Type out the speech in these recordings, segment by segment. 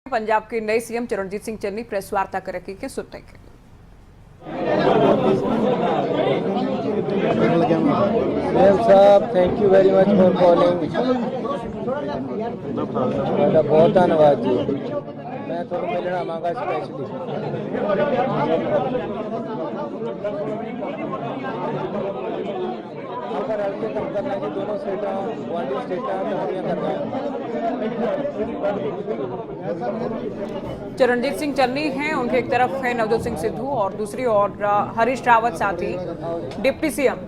पंजाब के नए CM Charanjit Singh Channi press वार्ता कर रखी के सुनते हैं। साहब thank you very much for calling. बहुत धन्यवाद जी। मैं थोड़ा मिलना आवागा स्पैशली। काम करना है कि दोनों स्टेटा गुआढ़ी स्टेटा तैयारियां करना है। चरणजीत सिंह चन्नी हैं, उनके एक तरफ है नवजोत सिंह सिद्धू और दूसरी ओर हरीश रावत, साथ ही डिप्टी सीएम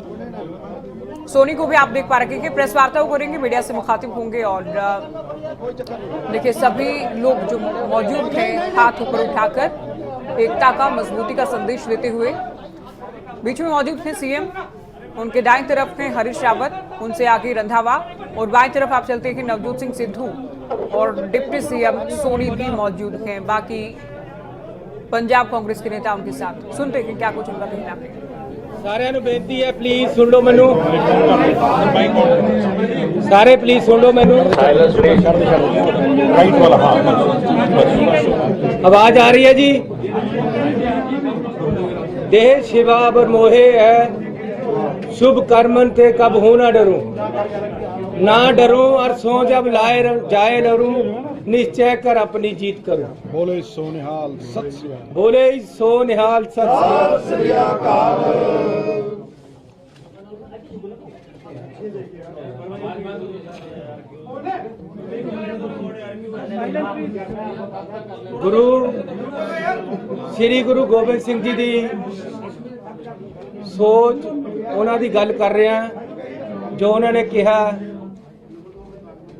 सोनी को भी आप देख पा रहे हैं कि प्रेस वार्ता करेंगे, मीडिया से मुखातिब होंगे। और देखिए सभी लोग जो मौजूद हैं हाथ ऊपर उठाकर एकता का, मजबूती का संदेश देते हुए। बीच में मौजूद हैं सीएम, उनके दाएं तरफ हैं हरीश रावत, उनसे आगे रंधावा, और बाएं तरफ आप चलते हैं नवजोत सिंह सिद्धू और डिप्टी सीएम सोनी भी मौजूद हैं। बाकी पंजाब कांग्रेस के नेता उनके साथ। सुनते हैं क्या कुछ उनका कहना है। सारे बेनती है प्लीज सुन लो मैनू, सारे प्लीज सुन लो मैनू। आवाज आ रही है जी। देह शिवा बर मोहे है, शुभ कर्मन ते कब हूं ना डरूं, ना डरूं और सो जब लाए जाए लरूं, निश्चय कर अपनी जीत करूं। बोले सो निहाल सत श्री अकाल। बोले सो निहाल सत श्री अकाल। गुरु श्री गुरु गोबिंद सिंह जी दी सोच ਉਹਨਾਂ ਦੀ ਗੱਲ ਕਰ ਰਿਹਾ, जो उन्होंने कहा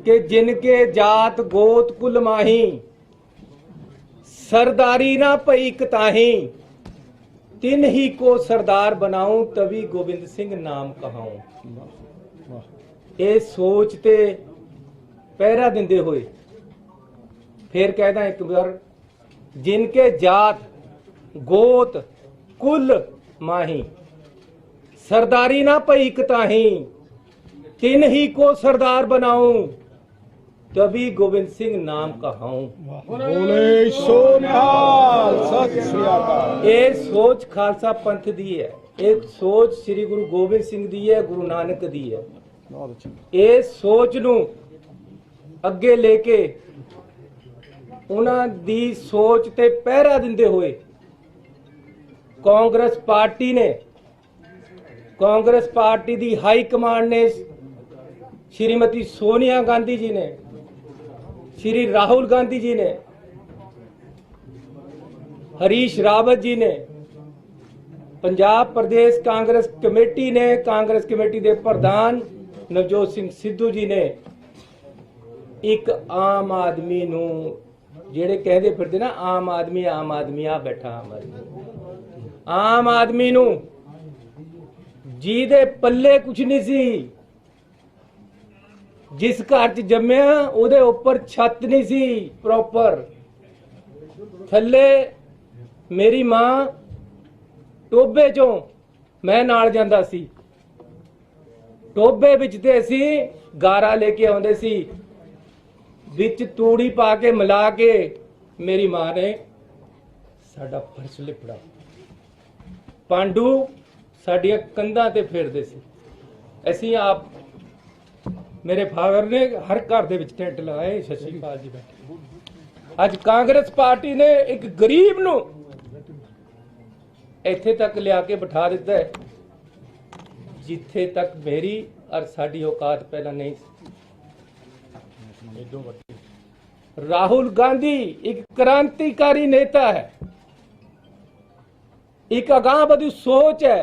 कि जिनके जात गोत कुल माही, सरदारी ना पई कताही, तिन ही को सरदार बनाऊं, तभी गोबिंद सिंह नाम कहाऊं। ये सोच ते पहरा दिंदे हुए फिर कहदा एक बार, जिनके जात गोत कुल माही, सरदारी ना पई कताही, तिन ही को सरदार बनाऊं, तभी गोविंद सिंह नाम कहाऊं। बोले सो निहाल सत श्री अकाल। ये सोच खालसा पंथ दी है, एक सोच श्री गुरु गोबिंद सिंह दी है, गुरु नानक दी है। ये सोच नू अगे लेके उन्हां दी सोच ते पहरा दिंदे हुए कांग्रेस पार्टी दी हाई कमांड ने, श्रीमती सोनिया गांधी जी ने, श्री राहुल गांधी जी ने, हरीश रावत जी ने, पंजाब प्रदेश कांग्रेस कमेटी ने, कांग्रेस कमेटी के प्रधान नवजोत सिंह सिद्धू जी ने एक आम आदमी नू, जेड़े कहते फिरदे ना आम आदमी आ बैठा आम आदमी नू, ਜਿਹਦੇ पल्ले कुछ नहीं सी, जिस घर च जम्मिया ਉਹਦੇ ਉੱਪਰ छत नहीं सी प्रॉपर, थल्ले मेरी मां टोबे चों मैं नाल जांदा सी, टोबे विच ते असी गारा लेके आउंदे सी, विच तूड़ी पा के मिला के मेरी मां ने साडा फर्श लिपड़ा, पांडू साडियां कंधां ते फेरदे सी। असीं आप मेरे फादर ने हर घर दे विच टेंट लगाए। शशि पाल जी बैठे। अज कांग्रेस पार्टी ने एक गरीब नूं इत्थे तक लिया के बिठा दिता है, जिथे तक मेरी और साडी औकात पहला नहीं सी। राहुल गांधी एक क्रांतिकारी नेता है, एक अगाह बदी सोच है,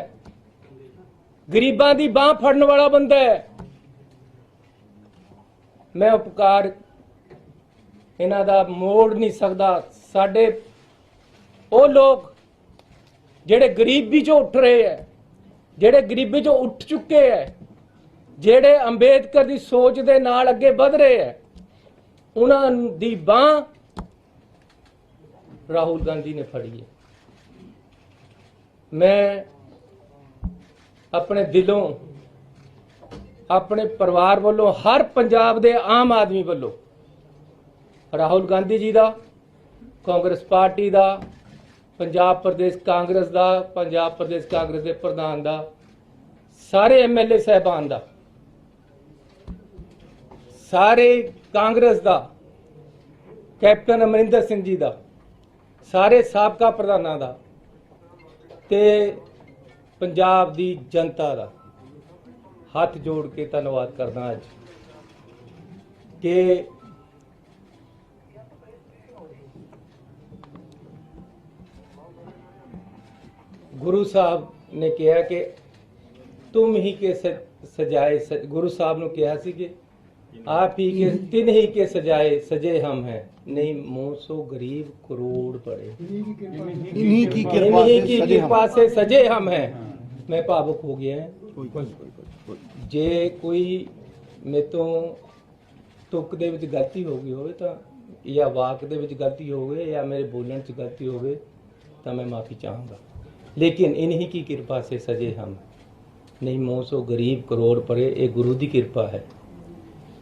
गरीबां दी बांह फड़न वाला बंदा है। मैं उपकार इन्हां दा मोड़ नहीं सकदा। साडे वो लोग जेड़े गरीबी चों उठ रहे हैं, जेड़े गरीबी चों उठ चुके हैं, जेड़े अंबेडकर दी सोच दे नाल अगे वध रहे हैं, उन्हां दी बांह राहुल गांधी ने फड़ी है। मैं अपने दिलों, अपने परिवार वालों, हर पंजाब दे आम आदमी वालों राहुल गांधी जी दा ਕਾਂਗਰਸ ਪਾਰਟੀ ਦਾ, ਪੰਜਾਬ ਪ੍ਰਦੇਸ਼ ਕਾਂਗਰਸ ਦਾ, ਪੰਜਾਬ ਪ੍ਰਦੇਸ਼ ਕਾਂਗਰਸ ਦੇ ਪ੍ਰਧਾਨ ਦਾ, ਸਾਰੇ ਐਮਐਲਏ ਸਾਹਿਬਾਨ ਦਾ, ਸਾਰੇ ਕਾਂਗਰਸ ਦਾ, ਕੈਪਟਨ ਅਮਰਿੰਦਰ ਸਿੰਘ ਜੀ ਦਾ, ਸਾਰੇ ਸਾਬਕਾ ਪ੍ਰਧਾਨਾਂ ਦਾ ਤੇ ਪੰਜਾਬ ਦੀ ਜਨਤਾ ਦਾ ਹੱਥ ਜੋੜ ਕੇ ਧੰਨਵਾਦ ਕਰਦਾ ਅੱਜ ਕਿ गुरु साहब ने कहा कि तुम ही के सजाए गुरु साहब ने कहा सी कि आप ही के तिन ही के सजाए सजे हम हैं, नहीं मुँह सो गरीब करोड़ पड़े, इन्हीं की कृपा से सजे हम हैं। मैं भावुक हो गया है। जे कोई मेरे तो तुक दे विच गलती हो गई होवे तां या वाक दे विच गलती होवे या मेरे बोलण च गलती होवे तां मैं माफ़ी चाहूँगा, लेकिन इन्हीं की कृपा से सजे हम, नहीं मोह सो गरीब करोड़ पड़े। ये गुरु की कृपा है,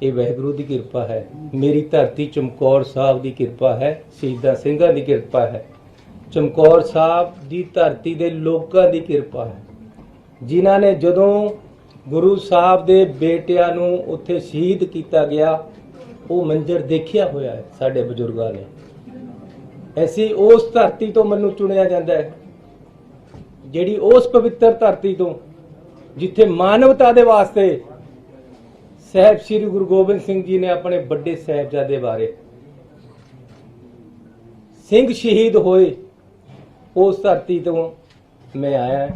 ये वाहिगुरू की कृपा है, मेरी धरती चमकौर साहब की कृपा है, शहीदा सिंघां की कृपा है, चमकौर साहब की धरती के लोगों की कृपा है, जिन्हां ने जदों गुरु साहब के बेटियां नूं उत्थे शहीद किया गया वो मंजर देखिया होया है साडे बजुर्गां ने। ऐसी उस धरती तो मैनूं चुनिया जाता है, ਜਿਹੜੀ ਉਸ ਪਵਿੱਤਰ ਧਰਤੀ ਤੋਂ ਜਿੱਥੇ ਮਾਨਵਤਾ ਦੇ ਵਾਸਤੇ ਸਾਹਿਬ ਸ੍ਰੀ ਗੁਰੂ ਗੋਬਿੰਦ ਸਿੰਘ ਜੀ ਨੇ ਆਪਣੇ ਵੱਡੇ ਸਾਹਿਬਜ਼ਾਦੇ ਬਾਰੇ ਸਿੰਘ ਸ਼ਹੀਦ ਹੋਏ, ਉਸ ਧਰਤੀ ਤੋਂ ਮੈਂ ਆਇਆ।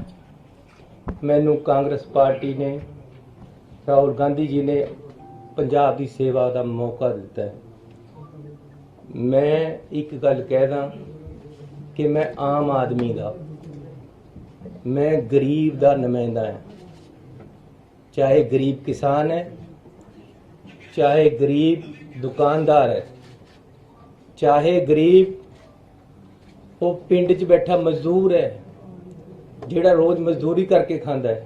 ਮੈਨੂੰ ਕਾਂਗਰਸ ਪਾਰਟੀ ਨੇ, ਰਾਹੁਲ ਗਾਂਧੀ ਜੀ ਨੇ ਪੰਜਾਬ ਦੀ ਸੇਵਾ ਦਾ ਮੌਕਾ ਦਿੱਤਾ ਹੈ। ਮੈਂ ਇੱਕ ਗੱਲ ਕਹਿਦਾ ਕਿ ਮੈਂ ਆਮ ਆਦਮੀ ਦਾ, मैं गरीब का नुमाइंदा है, चाहे गरीब किसान है, चाहे गरीब दुकानदार है, चाहे गरीब वो पिंड च बैठा मजदूर है जिहड़ा रोज मजदूरी करके खांदा है,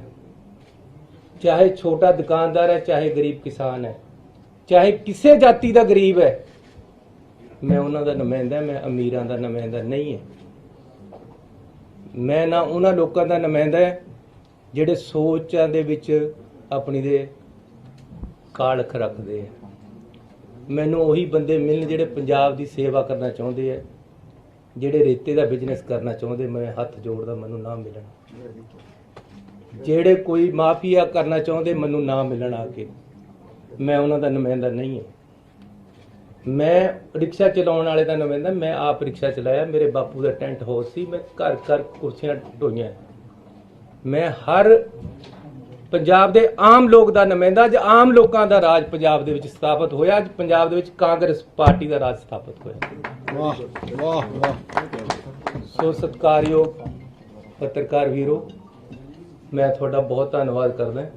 चाहे छोटा दुकानदार है, चाहे गरीब किसान है, चाहे किसी जाति का गरीब है, मैं उन्हां दा नुमाइंदा, मैं अमीरां दा नुमाइंदा नहीं है। मैं ना उन्हां लोगों का नुमाइंदा है जिहड़े सोचां दे विच अपनी दे कालख रखते हैं। मैनूं उही बंदे मिलन जिहड़े पंजाब की सेवा करना चाहुंदे है, जिहड़े रेते का बिजनेस करना चाहुंदे, मैं हथ जोड़दा मैनूं ना मिलन। जिहड़े कोई माफिया करना चाहुंदे मैनूं ना मिलन आके, मैं उन्हां दा नुमाइंदा नहीं है। मैं रिक्शा चलाने वाले का नुमाइंदा, मैं आप रिक्शा चलाया, मेरे बापू का टेंट हाउस सी, मैं घर घर कुर्सियां ढोईयां। मैं हर पंजाब के आम लोग का नुमाइंदा, अज आम लोगों का राज पंजाब दे विच स्थापित होया, अज पंजाब दे विच कांग्रेस पार्टी का राज स्थापित होया। वाह वाह वाह। सो सत्कारयोग पत्रकार वीरो, मैं थोड़ा बहुत धन्नवाद करदा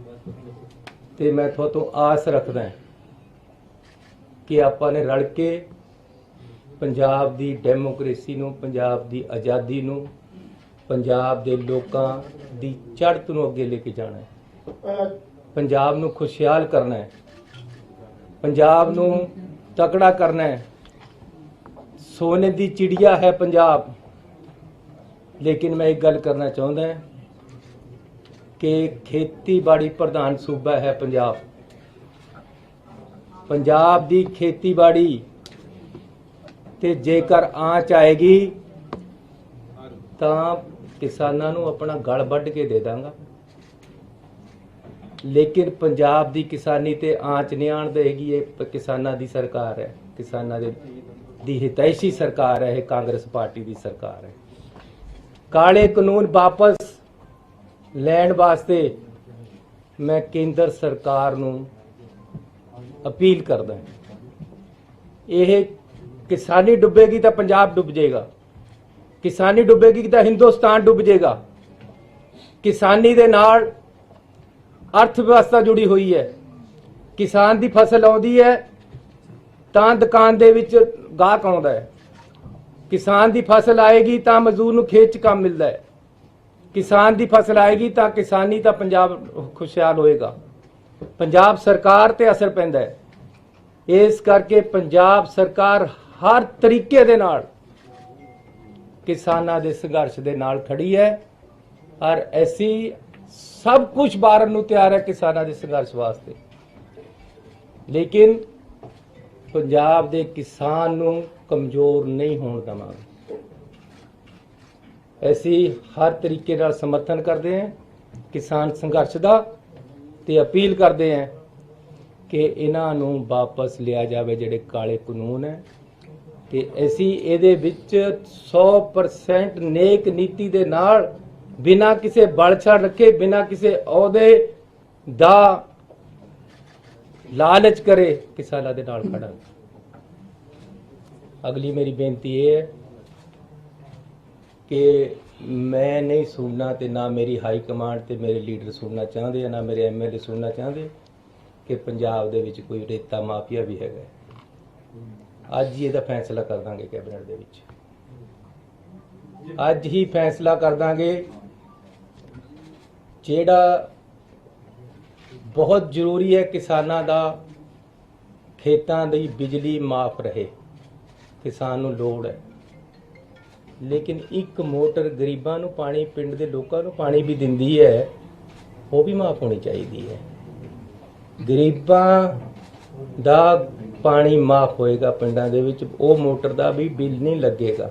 ते मैं थोड़े तो आस रखदा कि आपां ने रल के पंजाब दी डेमोक्रेसी नूं, पंजाब दी आज़ादी नूं, पंजाब दे लोकां दी चढ़त नूं अगे लेके जाना है, पंजाब नूं खुशहाल करना है, पंजाब नूं तकड़ा करना है। सोने दी चिड़िया है पंजाब, लेकिन मैं एक गल करना चाहुंदा कि खेतीबाड़ी प्रधान सूबा है पंजाब। पंजाब दी खेतीबाड़ी ते जेकर आँच आएगी तां किसानां नूं अपना गल वड्ढ के दे दांगा, लेकिन पंजाब दी किसानी ते आँच नहीं आण देगी। ये किसानां दी सरकार है, किसानां दी हितैषी सरकार है, कांग्रेस पार्टी दी सरकार है। काले कानून वापस लैण वास्ते मैं केंद्र सरकार नूं अपील करदा, यह किसानी डुबेगी तो पंजाब डुब जाएगा, किसानी डुबेगी तो हिंदुस्तान डुब जाएगा। किसानी दे नाल अर्थव्यवस्था जुड़ी हुई है, किसान दी फसल आउंदी है तां दुकान दे विच गाहक आउंदा है, किसान दी फसल आएगी तां मजदूर नूं खेत च काम मिलदा है, किसान दी फसल आएगी तां किसानी दा पंजाब खुशहाल होएगा। पंजाब सरकार ते असर पैंदा है, इस करके पंजाब सरकार हर तरीके दे नाल ਕਿਸਾਨਾਂ ਦੇ ਸੰਘਰਸ਼ ਦੇ ਨਾਲ ਖੜੀ ਹੈ ਔਰ ਅਸੀਂ ਸਭ ਕੁਝ ਬਾਰਨ ਨੂੰ ਤਿਆਰ ਹੈ ਕਿਸਾਨਾਂ ਦੇ ਸੰਘਰਸ਼ ਵਾਸਤੇ। ਲੇਕਿਨ ਪੰਜਾਬ ਦੇ ਕਿਸਾਨ ਨੂੰ ਕਮਜ਼ੋਰ ਨਹੀਂ ਹੋਣ ਦੇਵਾਂਗੇ। ਅਸੀਂ ਹਰ ਤਰੀਕੇ ਨਾਲ ਸਮਰਥਨ ਕਰਦੇ ਹਾਂ ਕਿਸਾਨ ਸੰਘਰਸ਼ ਦਾ ਤੇ ਅਪੀਲ ਕਰਦੇ ਹਾਂ ਕਿ ਇਹਨਾਂ ਨੂੰ ਵਾਪਸ ਲਿਆ ਜਾਵੇ ਜਿਹੜੇ ਕਾਲੇ ਕਾਨੂੰਨ ਹੈ ਤੇ ਅਸੀਂ ਇਹਦੇ ਵਿੱਚ 100% ਨੇਕ ਨੀਤੀ ਦੇ ਨਾਲ ਬਿਨਾਂ ਕਿਸੇ ਬਲਛੜ ਰੱਖੇ ਬਿਨਾਂ ਕਿਸੇ ਅਹੁਦੇ ਦਾ ਲਾਲਚ ਕਰੇ ਕਿਸਾਨਾਂ ਦੇ ਨਾਲ ਖੜਾ। ਅਗਲੀ ਮੇਰੀ ਬੇਨਤੀ ਇਹ ਹੈ ਕਿ ਮੈਂ ਨਹੀਂ ਸੁਣਨਾ ਤੇ ਨਾ ਮੇਰੀ ਹਾਈ ਕਮਾਂਡ ਤੇ ਮੇਰੇ ਲੀਡਰ ਸੁਣਨਾ ਚਾਹੁੰਦੇ ਆ, ਨਾ ਮੇਰੇ ਐਮਐਲਏ ਸੁਣਨਾ ਚਾਹੁੰਦੇ ਕਿ ਪੰਜਾਬ ਦੇ ਵਿੱਚ ਕੋਈ ਰੇਤਾ ਮਾਫੀਆ ਵੀ ਹੈਗਾ। ਅੱਜ ਹੀ ਇਹਦਾ ਫੈਸਲਾ ਕਰ ਦਾਂਗੇ ਕੈਬਨਿਟ ਦੇ ਵਿੱਚ, ਅੱਜ ਹੀ ਫੈਸਲਾ ਕਰ ਦਾਂਗੇ। ਜਿਹੜਾ ਬਹੁਤ ਜ਼ਰੂਰੀ ਹੈ ਕਿਸਾਨਾਂ ਦਾ ਖੇਤਾਂ ਦੀ ਬਿਜਲੀ ਮਾਫ ਰਹੇ, ਕਿਸਾਨ ਨੂੰ ਲੋੜ ਹੈ। ਲੇਕਿਨ ਇੱਕ ਮੋਟਰ ਗਰੀਬਾਂ ਨੂੰ ਪਾਣੀ, ਪਿੰਡ ਦੇ ਲੋਕਾਂ ਨੂੰ ਪਾਣੀ ਵੀ ਦਿੰਦੀ ਹੈ, ਉਹ ਵੀ ਮਾਫ ਹੋਣੀ ਚਾਹੀਦੀ ਹੈ। ਗਰੀਬਾਂ ਦਾ ਪਾਣੀ ਮਾਫ ਹੋਏਗਾ ਪਿੰਡਾਂ ਦੇ ਵਿੱਚ, ਉਹ ਮੋਟਰ ਦਾ ਵੀ ਬਿੱਲ ਨਹੀਂ ਲੱਗੇਗਾ।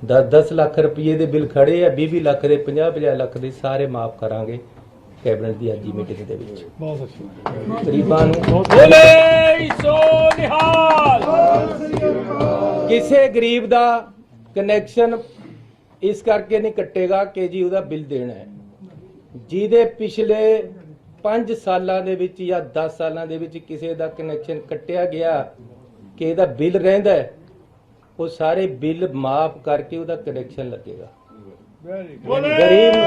10-10 ਲੱਖ ਰੁਪਏ ਦੇ ਬਿੱਲ ਖੜੇ ਆ, 20-20 ਲੱਖ ਦੇ, 50-50 ਲੱਖ ਦੇ ਸਾਰੇ ਮਾਫ ਕਰਾਂਗੇ ਕੈਬਨਿਟ ਦੀ ਅੱਜ ਦੀ ਮੀਟਿੰਗ ਦੇ ਵਿੱਚ। ਬਹੁਤ ਅੱਛਾ। ਗਰੀਬਾਂ ਨੂੰ ਬੋਲੇ ਸੋ ਨਿਹਾਲ। ਕਿਸੇ ਗਰੀਬ ਦਾ ਕਨੈਕਸ਼ਨ ਇਸ ਕਰਕੇ ਨਹੀਂ ਕੱਟੇਗਾ ਕਿ ਜੀ ਉਹਦਾ ਬਿੱਲ ਦੇਣਾ ਹੈ। ਜਿਹਦੇ ਪਿਛਲੇ 5 ਸਾਲਾਂ ਦੇ ਵਿੱਚ ਜਾਂ 10 ਸਾਲਾਂ ਦੇ ਵਿੱਚ ਕਿਸੇ ਦਾ ਕਨੈਕਸ਼ਨ ਕੱਟਿਆ ਗਿਆ ਕਿ ਇਹਦਾ ਬਿੱਲ ਰਹਿੰਦਾ ਹੈ, ਉਹ ਸਾਰੇ ਬਿੱਲ ਮਾਫ ਕਰਕੇ ਉਹਦਾ ਕਨੈਕਸ਼ਨ ਲੱਗੇਗਾ। ਗਰੀਬ ਨੂੰ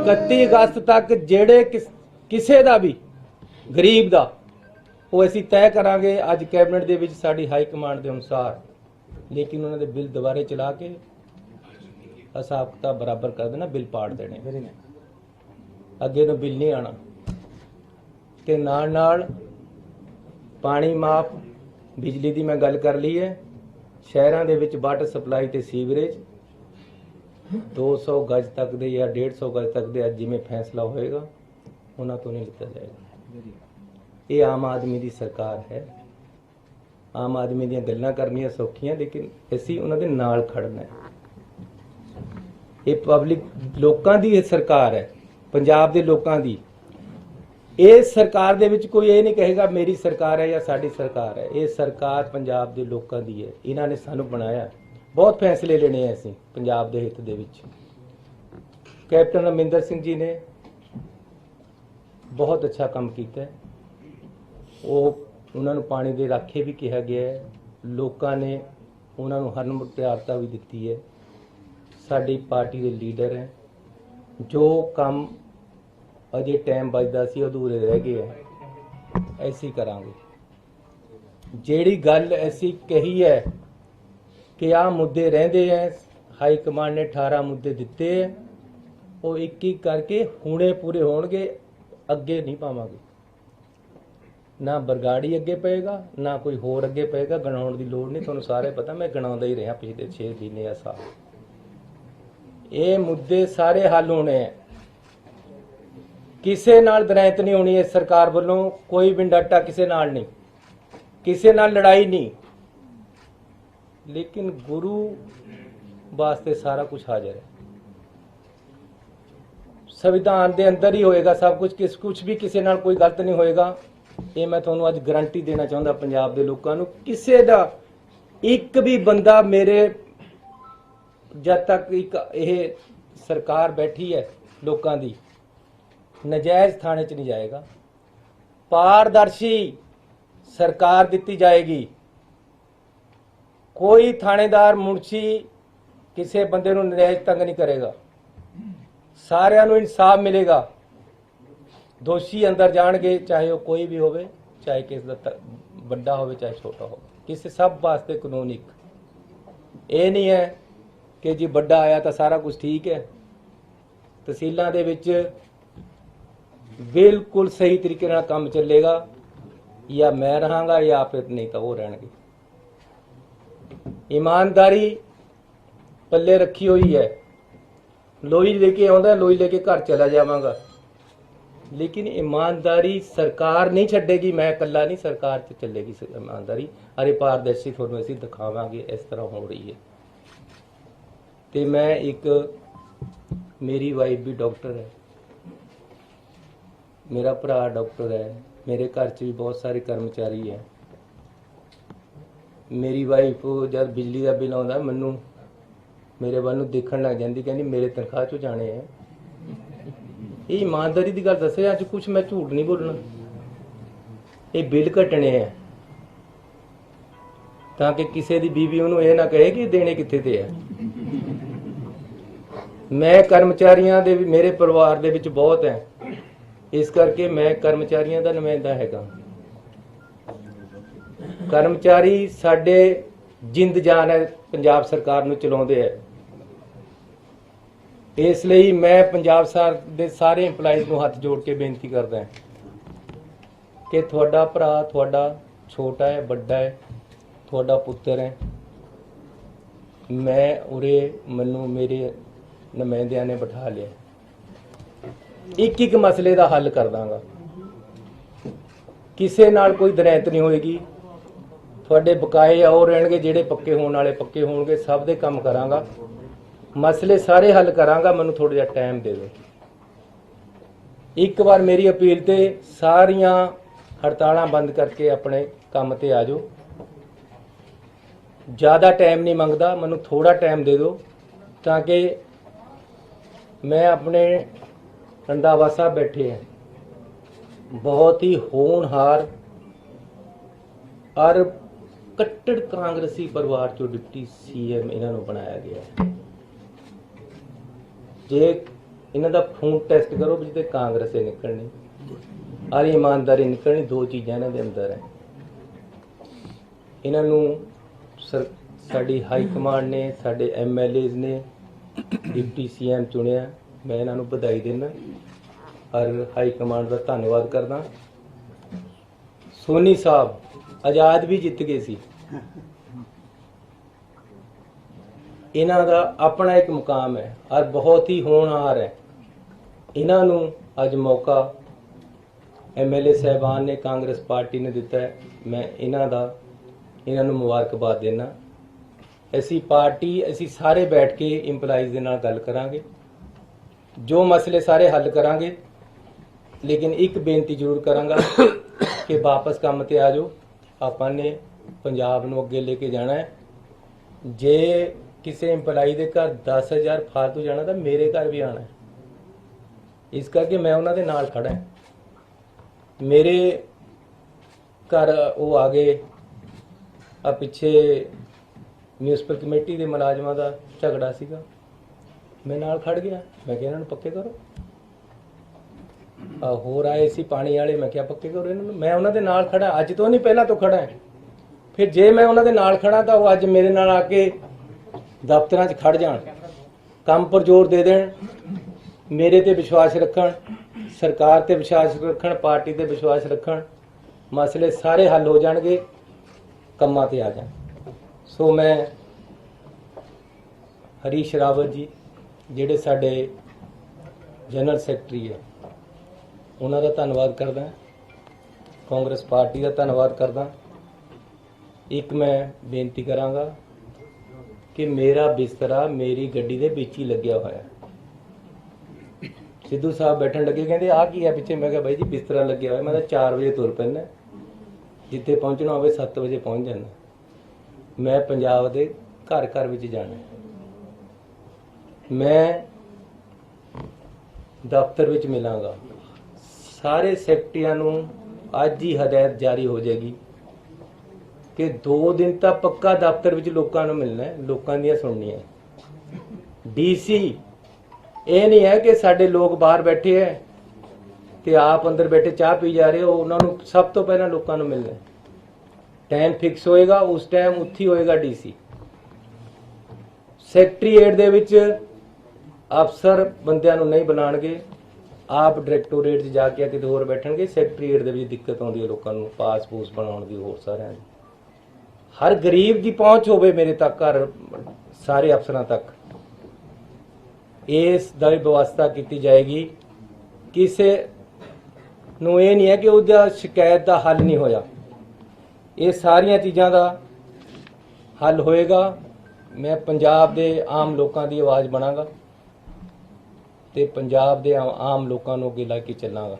31 ਅਗਸਤ ਤੱਕ ਜਿਹੜੇ ਕਿਸੇ ਦਾ ਵੀ ਗਰੀਬ ਦਾ ਉਹ ਅਸੀਂ ਤੈਅ ਕਰਾਂਗੇ ਅੱਜ ਕੈਬਨਿਟ ਦੇ ਵਿੱਚ ਸਾਡੀ ਹਾਈ ਕਮਾਂਡ ਦੇ ਅਨੁਸਾਰ। ਲੇਕਿਨ ਉਹਨਾਂ ਦੇ ਬਿੱਲ ਦੁਬਾਰੇ ਚਲਾ ਕੇ ਹਿਸਾਬ ਕਿਤਾਬ ਬਰਾਬਰ ਕਰ ਦੇਣਾ, ਬਿੱਲ ਪਾੜ ਦੇਣੇ, ਅੱਗੇ ਨੂੰ ਬਿੱਲ ਨਹੀਂ ਆਣਾ। ਤੇ ਨਾਲ ਨਾਲ ਪਾਣੀ ਮਾਫ, ਬਿਜਲੀ ਦੀ ਮੈਂ ਗੱਲ ਕਰ ਲਈ ਹੈ। ਸ਼ਹਿਰਾਂ ਦੇ ਵਿੱਚ ਵਾਟਰ ਸਪਲਾਈ ਤੇ ਸੀਵਰੇਜ 200 ਗਜ ਤੱਕ ਦੇ ਜਾਂ 150 ਗਜ ਤੱਕ ਦੇ ਅੱਜ ਜਿਵੇਂ ਫੈਸਲਾ ਹੋਏਗਾ ਉਹਨਾਂ ਤੋਂ ਨਹੀਂ ਲਿੱਤਾ ਜਾਏਗਾ। ਇਹ ਆਮ ਆਦਮੀ ਦੀ ਸਰਕਾਰ ਹੈ। ਆਮ ਆਦਮੀ ਦੀਆਂ ਗੱਲਾਂ ਕਰਨੀਆਂ ਸੌਖੀਆਂ, ਲੇਕਿਨ ਅਸੀਂ ਉਹਨਾਂ ਦੇ ਨਾਲ ਖੜਨਾ ਹੈ। ਇਹ ਪਬਲਿਕ ਲੋਕਾਂ ਦੀ ਇਹ ਸਰਕਾਰ ਹੈ, ਪੰਜਾਬ ਦੇ ਲੋਕਾਂ ਦੀ। ਇਸ ਸਰਕਾਰ ਦੇ ਵਿੱਚ ਕੋਈ ਇਹ ਨਹੀਂ ਕਹੇਗਾ ਮੇਰੀ ਸਰਕਾਰ ਹੈ ਜਾਂ ਸਾਡੀ ਸਰਕਾਰ ਹੈ। ਇਹ ਸਰਕਾਰ ਪੰਜਾਬ ਦੇ ਲੋਕਾਂ ਦੀ ਹੈ। ਇਹਨਾਂ ਨੇ ਸਾਨੂੰ ਬਣਾਇਆ, ਬਹੁਤ ਫੈਸਲੇ ਲੈਣੇ ਆ ਅਸੀਂ ਪੰਜਾਬ ਦੇ ਹਿੱਤ ਦੇ ਵਿੱਚ। ਕੈਪਟਨ ਅਮਰਿੰਦਰ ਸਿੰਘ ਜੀ ਨੇ ਬਹੁਤ ਅੱਛਾ ਕੰਮ ਕੀਤਾ ਹੈ। ਉਹਨਾਂ ਨੂੰ ਪਾਣੀ ਦੇ ਰਾਖੇ ਵੀ ਕਿਹਾ ਗਿਆ ਹੈ। ਲੋਕਾਂ ਨੇ ਉਹਨਾਂ ਨੂੰ ਹਰ ਮੁਖਤਿਆਰਤਾ ਵੀ ਦਿੱਤੀ ਹੈ। ਸਾਡੀ ਪਾਰਟੀ ਦੇ ਲੀਡਰ ਹੈ। ਜੋ ਕੰਮ ਅਜੇ ਟਾਈਮ ਬਚਦਾ ਸੀ ਅਧੂਰੇ ਰਹਿ ਗਏ ਹੈ, ਐਸੀ ਕਰਾਂਗੇ। ਜਿਹੜੀ ਗੱਲ ਅਸੀਂ ਕਹੀ ਹੈ ਕਿ ਆਹ ਮੁੱਦੇ ਰਹਿੰਦੇ ਹੈ, ਹਾਈ ਕਮਾਂਡ ਨੇ 18 ਮੁੱਦੇ ਦਿੱਤੇ ਹੈ, ਉਹ ਇੱਕ ਇੱਕ ਕਰਕੇ ਹੁਣੇ ਪੂਰੇ ਹੋਣਗੇ। ਅੱਗੇ ਨਹੀਂ ਪਾਵਾਂਗੇ, ਨਾ ਬਰਗਾੜੀ ਅੱਗੇ ਪਏਗਾ, ਨਾ ਕੋਈ ਹੋਰ ਅੱਗੇ ਪਏਗਾ। ਗਣਾਉਣ ਦੀ ਲੋੜ ਨਹੀਂ, ਤੁਹਾਨੂੰ ਸਾਰੇ ਪਤਾ, ਮੈਂ ਗਣਾਉਂਦਾ ਹੀ ਰਿਹਾ ਪਿਛਲੇ 6 ਮਹੀਨੇ ਜਾਂ ਸਾਲ। ਇਹ ਮੁੱਦੇ ਸਾਰੇ ਹੱਲ ਹੋਣੇ ਹੈ। ਕਿਸੇ ਨਾਲ ਦਰਾਇਤ ਨਹੀਂ ਹੋਣੀ ਇਸ ਸਰਕਾਰ ਵੱਲੋਂ, ਕੋਈ ਵਿੰਡਾਟਾ ਕਿਸੇ ਨਾਲ ਨਹੀਂ, ਕਿਸੇ ਨਾਲ ਲੜਾਈ ਨਹੀਂ। ਲੇਕਿਨ ਗੁਰੂ ਵਾਸਤੇ ਸਾਰਾ ਕੁਝ ਹਾਜ਼ਰ ਹੈ। ਸੰਵਿਧਾਨ ਦੇ ਅੰਦਰ ਹੀ ਹੋਏਗਾ ਸਭ ਕੁਝ, ਕੁਝ ਵੀ ਕਿਸੇ ਨਾਲ ਕੋਈ ਗਲਤ ਨਹੀਂ ਹੋਏਗਾ। ਇਹ ਮੈਂ ਤੁਹਾਨੂੰ ਅੱਜ ਗਾਰੰਟੀ ਦੇਣਾ ਚਾਹੁੰਦਾ ਪੰਜਾਬ ਦੇ ਲੋਕਾਂ ਨੂੰ। ਕਿਸੇ ਦਾ ਇੱਕ ਵੀ ਬੰਦਾ ਮੇਰੇ ਜਦ ਤੱਕ ਇੱਕ ਇਹ ਸਰਕਾਰ ਬੈਠੀ ਹੈ ਲੋਕਾਂ ਦੀ, ਨਜਾਇਜ਼ ਥਾਣੇ 'ਚ ਨਹੀਂ ਜਾਏਗਾ। ਪਾਰਦਰਸ਼ੀ ਸਰਕਾਰ ਦਿੱਤੀ ਜਾਏਗੀ। ਕੋਈ ਥਾਣੇਦਾਰ ਮੁਨਸ਼ੀ ਕਿਸੇ ਬੰਦੇ ਨੂੰ ਨਜਾਇਜ਼ ਤੰਗ ਨਹੀਂ ਕਰੇਗਾ। ਸਾਰਿਆਂ ਨੂੰ ਇਨਸਾਫ ਮਿਲੇਗਾ। ਦੋਸ਼ੀ ਅੰਦਰ ਜਾਣਗੇ, ਚਾਹੇ ਉਹ ਕੋਈ ਵੀ ਹੋਵੇ, ਚਾਹੇ ਕਿਸੇ ਦਾ ਵੱਡਾ ਹੋਵੇ ਚਾਹੇ ਛੋਟਾ ਹੋਵੇ। ਕਿਸੇ ਸਭ ਵਾਸਤੇ ਕਾਨੂੰਨ ਇੱਕ। ਇਹ ਨਹੀਂ ਹੈ ਕਿ ਜੀ ਵੱਡਾ ਆਇਆ ਤਾਂ ਸਾਰਾ ਕੁਝ ਠੀਕ ਹੈ। ਤਹਿਸੀਲਾਂ ਦੇ ਵਿੱਚ ਬਿਲਕੁਲ ਸਹੀ ਤਰੀਕੇ ਨਾਲ ਕੰਮ ਚੱਲੇਗਾ। ਜਾਂ ਮੈਂ ਰਹਾਂਗਾ ਜਾਂ ਫਿਰ ਨਹੀਂ ਤਾਂ ਉਹ ਰਹਿਣਗੇ। ईमानदारी पल्ले रखी हुई है। लोई लेके आउंदा, लोई लेके घर चला जावांगा, लेकिन ईमानदारी सरकार नहीं छड्डेगी। मैं कल्ला नहीं, सरकार च चलेगी ईमानदारी। अरे पारदर्शी तुहानूं असीं दिखावांगे इस तरह हो रही है। ते मैं एक, मेरी वाइफ भी डॉक्टर है, मेरा भरा डॉक्टर है, मेरे घर च भी बहुत सारे कर्मचारी हैं। मेरी वाइफ जब बिजली का बिल आउंदा मैनूं मेरे ਵੱਲ ਨੂੰ देखण लग जाती, कहती मेरे तनख्वाह चों जाने हैं। ये ईमानदारी की गल दसे, अज कुछ मैं झूठ नहीं बोलना। ये बिल घटने हैं ताकि किसी की बीवी उन्होंने यह ना कहे कि देने कित्थे ते है। मैं कर्मचारियों दे, मेरे परिवार दे विच बहुत है, इस करके मैं कर्मचारियों का नुमाइंदा हैगा। कर्मचारी साडे जिंद जान है, पंजाब सरकार नूं चलाउंदे है। इसलिए मैं पंजाब सरकार दे सारे इंपलाइज नूं हथ जोड़ के बेनती करदा कि तुहाडा भरा, तुहाडा छोटा है, बड़ा है, तुहाडा पुत्तर है। मैं उरे मैनूं मेरे नुमाइंदियां ने बिठा लिया, एक एक मसले का हल कर दांगा। किसी नाल कोई दरैंत नहीं होएगी। थोड़े बकाए और रहणगे, जेड़े पक्के होने वाले पक्के होणगे, सब दे काम करांगा, मसले सारे हल करांगा। मैनूं थोड़ा जिहा टाइम दे दो। एक बार मेरी अपील ते सारियां हड़तालां बंद करके अपने काम ते आ जाओ। ज़्यादा टाइम नहीं मंगदा, मैनूं थोड़ा टाइम दे दो ताकि मैं अपने रंधावा साहब बैठे हैं, बहुत ही होनहार और कट्टर कांग्रेसी परिवार चो डिप्टी सीएम इन्होंने बनाया गया है। जे इन्हों का खून टेस्ट करो जिसे कांग्रेस निकलनी और ईमानदारी निकलनी, दो चीज़ां इन्हों के अंदर है। इन्हों साडी हाई कमांड ने, साडे MLAs ने डिप्टी सीएम चुनिया। मैं इन्हों बधाई देना और हाई कमांड का धन्यवाद करदा। सोनी साहब आज़ाद भी जित गए सी, इन्हां दा अपना एक मुकाम है और बहुत ही होनहार है। इन्हों अज मौका MLA साहबान ने, कांग्रेस पार्टी ने दिता है। मैं इन्हों मुबारकबाद देना। ऐसी पार्टी, असी सारे बैठ के इंपलाइज दे नाल गल करांगे, जो मसले सारे हल करांगे, लेकिन एक बेनती जरूर करांगा कि वापस काम ते आ जाओ। आपां ने पंजाब नूं अगे लेके जाना है। जे किसी इंपलाई दे घर 10,000 फालतू जाना तो मेरे घर भी आना है। इस करके मैं उन्हां दे नाल खड़ा है। मेरे घर वो आ गए, आ पिछे म्यूनसिपल कमेटी के मुलाजमां दा झगड़ा सीगा, मैं नाल खड़ गया। मैं कहा इन्हां नूं पक्के करो। होर आए सी पानी वाले, मैं क्या पक्के करो इन्होंने। मैं उन्होंने नाल खड़ा, अज तो नहीं पहला तो खड़ा है। फिर जे मैं उन्होंने नाल खड़ा तो वो अज मेरे नाल आके दफ्तर च खड़ जान, काम पर जोर दे देन, मेरे ते विश्वास रखन, सरकार ते विश्वास रखन, पार्टी ते विश्वास रखन, मसले सारे हल हो जाएंगे, कम्मां ते आ जाण। सो मैं हरीश रावत जी जिहड़े साडे जनरल सैकटरी है, उन्हों का धन्यवाद करदा, कांग्रेस पार्टी का धन्यवाद करदा। एक मैं बेनती करांगा कि मेरा बिस्तरा मेरी गड्डी दे विच ही लग्या होया है। सिद्धू साहब बैठन लगे, कहते आ की है पिछे। मैं कहा भाई जी बिस्तरा लग्या होया, मैं 4 बजे तुर पैना, जिथे पहुंचना होवे 7 बजे पहुंच जाना। मैं पंजाब दे घर घर विच जाना, मैं दफ्तर विच मिलांगा। सारे सैकटरियां नूं अज ही हदायत जारी हो जाएगी कि 2 दिन तक पक्का दफ्तर विच लोकां नूं मिलना है, लोकां दियां सुननियां। DC ये नहीं है कि साडे लोग बाहर बैठे है ते आप अंदर बैठे चाह पी जा रहे हो। उन्होंने सब तो पहला लोकां नूं मिलना है। टाइम फिक्स होएगा, उस टाइम उत्थे ही होएगा DC। सैकटरीएट दे विच अफसर बंदियां नूं नहीं बुलाणगे, आप डायरैक्टोरेट 'च जाके किते होर बैठणगे। सैकटरीएट दे विच दिक्कत आउंदी है लोकां नूं, पास पूस बनाउण दी, होर सारिਆਂ दी। हर गरीब की पहुंच होवे मेरे तक, हर सारे अफसरां तक इस दी व्यवस्था की जाएगी। किसी ਨੂੰ ਇਹ नहीं है कि ਉਹਦਾ शिकायत का हल नहीं होया, ये सारिया चीज़ों का हल होएगा। मैं पंजाब के आम लोगों की आवाज़ बनागा ते पंजाब के आम लोगों को अगे ला के चलांगा।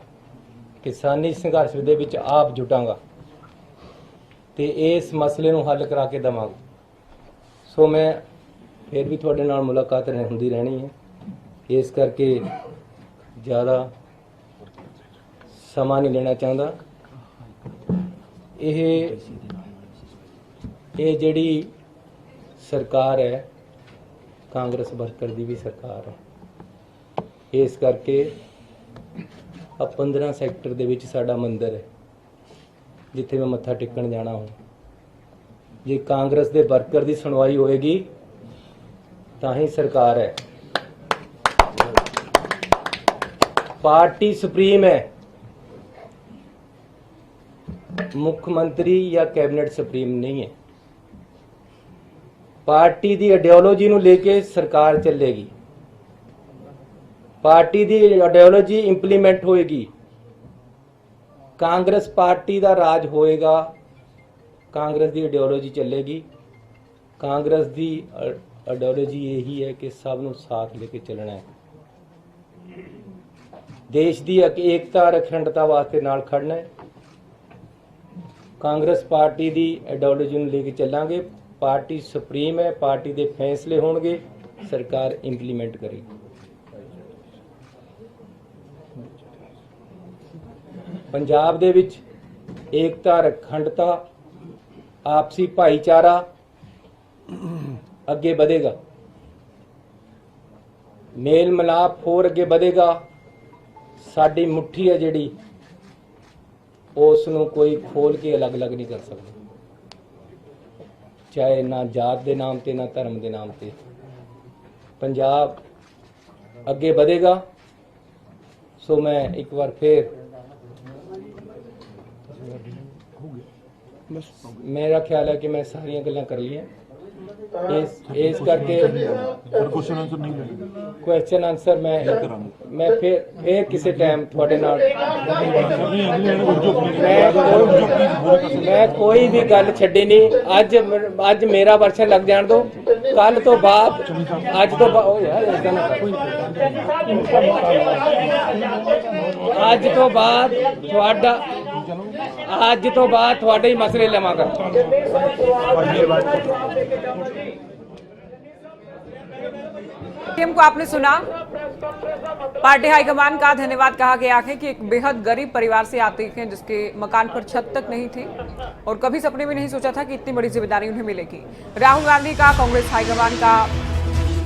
किसानी संघर्ष दे विच आप जुटांगा ते इस मसले नूं हल करा के देवांगा। सो मैं फिर भी तुहाडे नाल मुलाकात होंदी रहनी है, इस करके ज़्यादा समा नहीं लेना चाहता। ये जिहड़ी सरकार है कांग्रेस वर्कर की भी सरकार है, इस करके 15 सैक्टर दे विच साडा मंदिर है जिथे मैं मत्था टेकन जाना हूँ। जे कांग्रेस दे वर्कर की सुनवाई होएगी तां ही सरकार है। पार्टी सुप्रीम है, मुख्यमंत्री या कैबिनेट सुप्रीम नहीं है। पार्टी की आइडियोलॉजी नूं लेके सरकार चलेगी, पार्टी की आइडियोलॉजी इंप्लीमेंट होएगी। कांग्रेस पार्टी का राज होएगा, कांग्रेस की आइडियोलॉजी चलेगी। कांग्रेस की आइडियोलॉजी यही है कि सब नूं साथ लेके चलना है, देश की एकता और अखंडता वास्ते नाल खड़ना है। कांग्रेस पार्टी की आइडियोलॉजी नूं लेके चलांगे। पार्टी सुप्रीम है, पार्टी के फैसले होणगे, सरकार इंप्लीमेंट करेगी। पंजाब दे विच एकता और अखंडता, आपसी भाईचारा अगे बढ़ेगा, मेल मिलाप होर अगे बढ़ेगा। साडी मुट्ठी है जिहड़ी उसनूं कोई खोल के अलग अलग नहीं कर सकता, चाहे ना जात के नाम ते ना धर्म के नाम ते। पंजाब अगे बढ़ेगा। सो मैं एक बार फिर मेरा ख्याल है कि मैं सारिया गल्लां कर लियां। इस करके क्वेश्चन आंसर मैं फिर किसी टाइम थोड़े नाल मैं कोई भी गल छड्डी नहीं। अज मेरा वर्षन लग जान दो, कल तो बाद अज तो अज तो बाद थोड़े ही मसले लवांगा। सीएम को आपने सुना, पार्टी हाईकमान का धन्यवाद कहा गया है कि एक बेहद गरीब परिवार से आते हैं जिसके मकान पर छत तक नहीं थी और कभी सपने में नहीं सोचा था कि इतनी बड़ी जिम्मेदारी उन्हें मिलेगी। राहुल गांधी का, कांग्रेस हाईकमान का,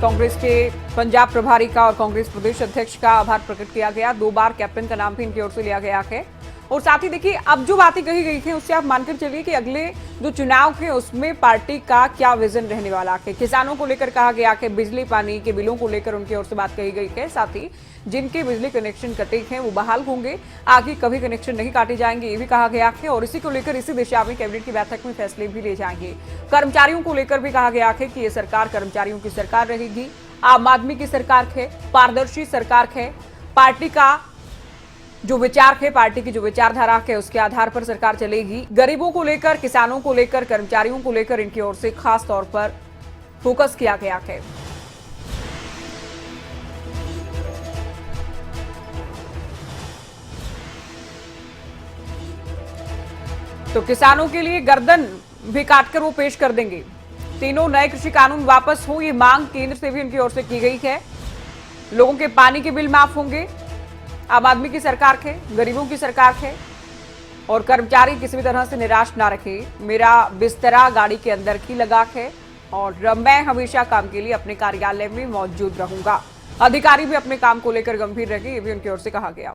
कांग्रेस के पंजाब प्रभारी का और कांग्रेस प्रदेश अध्यक्ष का आभार प्रकट किया गया। 2 बार कैप्टन का नाम भी इनकी ओर से लिया गया है। और साथ ही देखिए, अब जो बातें कही गई थी उससे आप मानकर चलिए कि अगले जो चुनाव है उसमें पार्टी का क्या विजन रहने वाला है। किसानों को लेकर कहा गया कि बिजली पानी के बिलों को लेकर उनकी ओर से बात कही गई है। साथ ही जिनके बिजली कनेक्शन कटे हैं वो बहाल होंगे, आगे कभी कनेक्शन नहीं काटे जाएंगे, ये भी कहा गया है। और इसी को लेकर इसी दिशा में कैबिनेट की बैठक में फैसले भी ले जाएंगे। कर्मचारियों को लेकर भी कहा गया है कि ये सरकार कर्मचारियों की सरकार रहेगी, आम आदमी की सरकार है, पारदर्शी सरकार है। पार्टी का जो विचार है, पार्टी की जो विचारधारा है उसके आधार पर सरकार चलेगी। गरीबों को लेकर, किसानों को लेकर, कर्मचारियों को लेकर इनकी ओर से खास तौर पर फोकस किया गया है। तो किसानों के लिए गर्दन भी काटकर वो पेश कर देंगे। तीनों नए कृषि कानून वापस हो, ये मांग केंद्र से भी उनकी ओर से की गई है। लोगों के पानी के बिल माफ होंगे, आम आदमी की सरकार है, गरीबों की सरकार है और कर्मचारी किसी भी तरह से निराश ना रखे। मेरा बिस्तरा गाड़ी के अंदर ही लगा है और मैं हमेशा काम के लिए अपने कार्यालय में मौजूद रहूंगा। अधिकारी भी अपने काम को लेकर गंभीर रहे, ये भी उनकी ओर से कहा गया।